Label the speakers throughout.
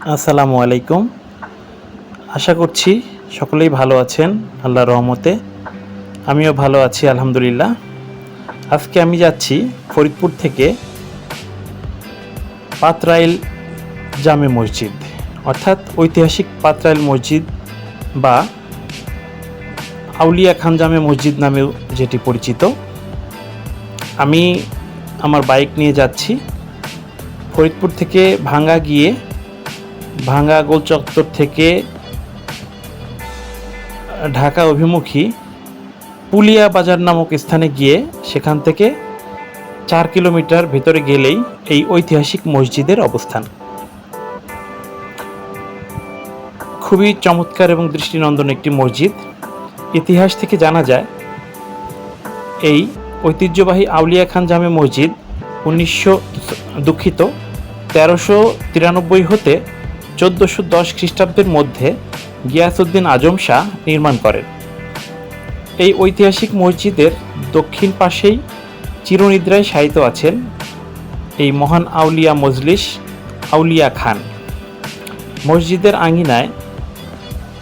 Speaker 1: আসসালামু আলাইকুম। আশা করছি সকলেই ভালো আছেন আল্লাহর রহমতে। আমিও ভালো আছি আলহামদুলিল্লাহ। আজকে আমি যাচ্ছি ফরিদপুর থেকে পাতরাইল জামে মসজিদ, অর্থাৎ ঐতিহাসিক পাতরাইল মসজিদ বা আউলিয়া খান জামে মসজিদ নামেও যেটি পরিচিত। আমি আমার বাইক নিয়ে যাচ্ছি। ফরিদপুর থেকে ভাঙ্গা গিয়ে ভাঙ্গা গোল চত্বর থেকে ঢাকা অভিমুখী পুলিয়া বাজার নামক স্থানে গিয়ে সেখান থেকে 4 কিলোমিটার ভিতরে গেলেই এই ঐতিহাসিক মসজিদের অবস্থান। খুবই চমৎকার এবং দৃষ্টিনন্দন একটি মসজিদ। ইতিহাস থেকে জানা যায় এই ঐতিহ্যবাহী আউলিয়া খান জামে মসজিদ 1393 হতে 1410 খ্রিস্টাব্দের মধ্যে গিয়াসউদ্দিন আজম শাহ নির্মাণ করেন। এই ঐতিহাসিক মসজিদের দক্ষিণ পাশেই চিরনিদ্রায় শায়িত আছেন এই মহান আউলিয়া মজলিস আউলিয়া খান। মসজিদের আঙিনায়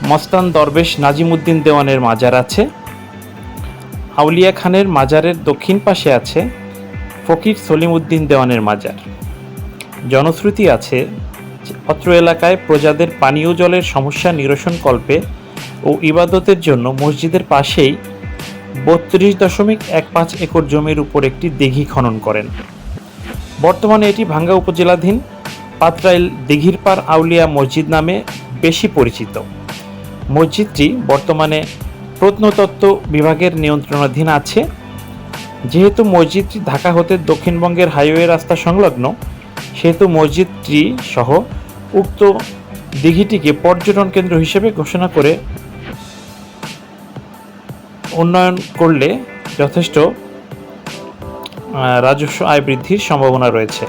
Speaker 1: মস্তান দরবেশ নাজিমউদ্দিন দেওয়ানের মাজার আছে। আউলিয়া খানের মাজারের দক্ষিণ পাশে আছে ফকির সলিমউদ্দিন দেওয়ানের মাজার। জনশ্রুতি আছে অত্র এলাকায় প্রজাদের পানীয় জলের সমস্যা নিরসনকল্পে ও ইবাদতের জন্য মসজিদের পাশেই 32.15 একর জমির উপর একটি দিঘি খনন করেন। বর্তমানে এটি ভাঙ্গা উপজেলাধীন পাতরাইল দিঘির পার আউলিয়া মসজিদ নামে বেশি পরিচিত। মসজিদটি বর্তমানে প্রত্নতত্ত্ব বিভাগের নিয়ন্ত্রণাধীন আছে। যেহেতু মসজিদটি ঢাকা হতে দক্ষিণবঙ্গের হাইওয়ে রাস্তা সংলগ্ন, সেহেতু মসজিদটি সহ উক্ত দিঘিটিকে পর্যটন কেন্দ্র হিসেবে ঘোষণা করে উন্নয়ন করলে যথেষ্ট রাজস্ব আয় বৃদ্ধির সম্ভাবনা রয়েছে।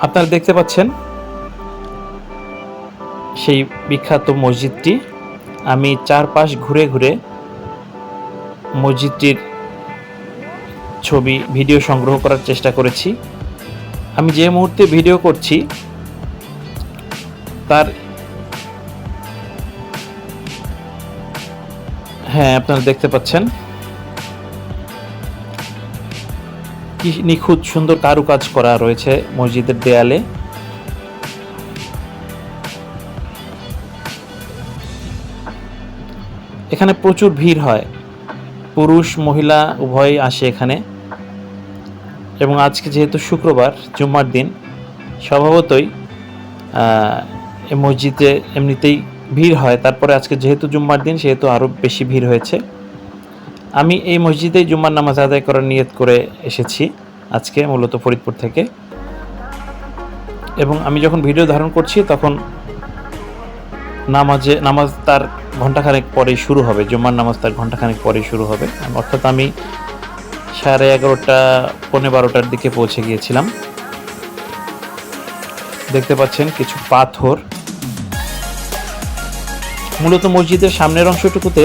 Speaker 1: আপনারা দেখতে পাচ্ছেন সেই বিখ্যাত মসজিদটি। আমি চারপাশ ঘুরে ঘুরে মসজিদটির ছবি ভিডিও সংগ্রহ করার চেষ্টা করেছি। আমি যে মুহূর্তে ভিডিও করছি তার আপনারা দেখতে পাচ্ছেন কি নিখুঁত সুন্দর কারুকাজ করা রয়েছে মসজিদের দেয়ালে। এখানে প্রচুর ভিড় হয়, পুরুষ মহিলা উভয়ই আসে এখানে। এবং আজকে যেহেতু শুক্রবার জুম্মার দিন, স্বভাবতই এই মসজিদে এমনিতেই ভিড় হয়, তারপরে আজকে যেহেতু জুম্মার দিন সেহেতু আরও বেশি ভিড় হয়েছে। আমি এই মসজিদেই জুম্মার নামাজ আদায় করার নিয়ত করে এসেছি আজকে, মূলত ফরিদপুর থেকে। এবং আমি যখন ভিডিও ধারণ করছি তখন নামাজ তার ঘণ্টাখানেক পরেই শুরু হবে, জুম্মার নামাজ তার ঘণ্টাখানেক পরেই শুরু হবে। অর্থাৎ আমি 11:30 পৌনে 12টার দিকে পৌঁছে গিয়েছিলাম। দেখতে পাচ্ছেন কিছু পাথর। মূলত মসজিদের সামনের অংশটুকুতে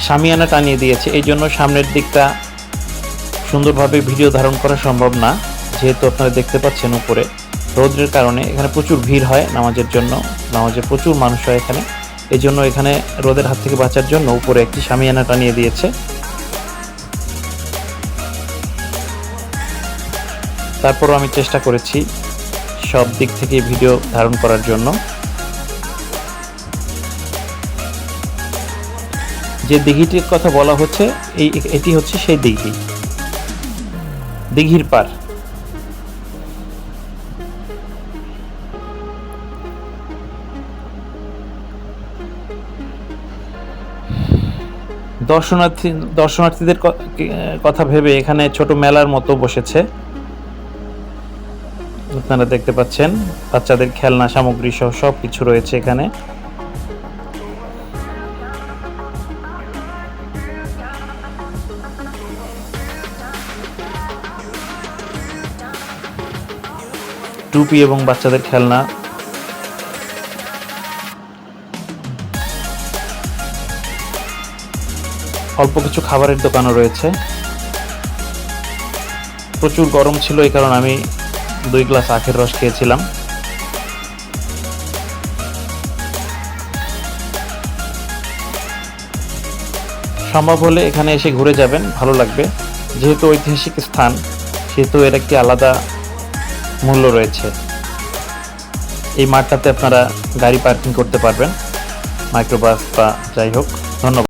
Speaker 1: শামিয়ানা টানিয়ে দিয়েছে, এই জন্য সামনের দিকটা সুন্দরভাবে ভিডিও ধারণ করা সম্ভব না। যেহেতু আপনারা দেখতে পাচ্ছেন উপরে রৌদ্রের কারণে এখানে প্রচুর ভিড় হয় নামাজের জন্য, নামাজে প্রচুর মানুষ হয় এখানে, এই জন্য এখানে রোদের হাত থেকে বাঁচার জন্য উপরে একটি শামিয়ানা টানিয়ে দিয়েছে। তারপরও আমি চেষ্টা করেছি সব দিক থেকে ভিডিও ধারণ করার জন্য। যে দিঘিটির কথা বলা হচ্ছে এটি হচ্ছে সেই দিঘির পার। দর্শনার্থীদের কথা ভেবে এখানে ছোট মেলার মতো বসেছে। আপনারা দেখতে পাচ্ছেন বাচ্চাদের খেলনা সামগ্রী সহ সব কিছু রয়েছে এখানে। টুপি এবং বাচ্চাদের খেলনা। অল্প কিছু খাবারের দোকানও রয়েছে। প্রচুর গরম ছিল, এই কারণে আমি 2 গ্লাস আখের রস খেয়েছিলাম। সম্ভব হলে এখানে এসে ঘুরে যাবেন, ভালো লাগবে। যেহেতু ঐতিহাসিক স্থান, সেহেতু এর একটি আলাদা মূল্য রয়েছে। এই মাঠটাতে আপনারা গাড়ি পার্কিং করতে পারবেন, মাইক্রোবাস বা যাই হোক। ধন্যবাদ।